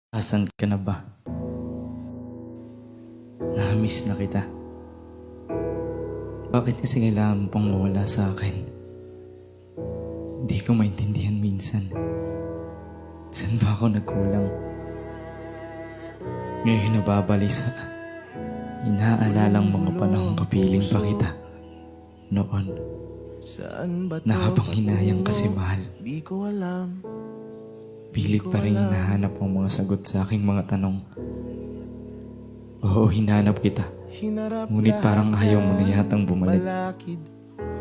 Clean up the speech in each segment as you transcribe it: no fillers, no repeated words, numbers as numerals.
Asan ka na ba? Namiss na kita. Bakit kasi kailangan mo pang mawala sa akin? Hindi ko maintindihan minsan. Saan ba ako nagkulang? Ngayon nababalik sa inaalalang mga panahong kapiling pa kita. Noon, na habang hinayang kasi mahal, Di ko alam. pilit pa rin hinahanap ang mga sagot sa aking mga tanong. Oo, hinanap kita. Hinarap Ngunit parang lahat ayaw mo na yan, yatang bumalik. balakid.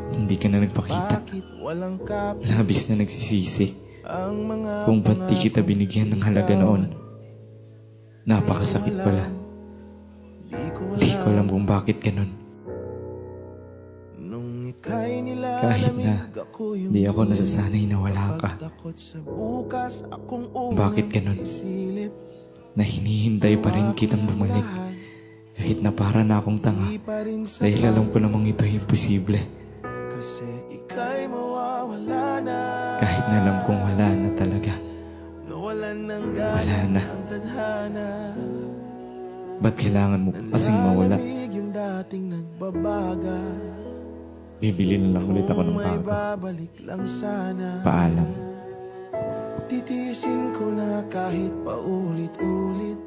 Hindi ka na nagpakita. Bakit walang kapit Labis na nagsisisi ang mga kung ba't di kita binigyan ng halaga noon. Napakasakit pala. Hindi ko alam kung bakit ganun. Nung ika'y Kahit na nilalamig ako yung di ako nasasanay na wala ka. takot sa bukas akong Bakit ganun? sisilip. Na hinihintay pa rin kitang bumalik. Kahit na para na akong tanga. Di pa rin sa Dahil alam ko namang ito imposible. kasi ika'y mawawala na. Kahit na alam kong wala na talaga. Nawalan ng Wala gana na. ang tadhana. Ba't kailangan mo kasing mawala? Lalamig yung dating nagbabaga. Bibili na lang ulit ako ng Kung may bago. babalik lang sana. Paalam. Titiisin ko na kahit paulit-ulit.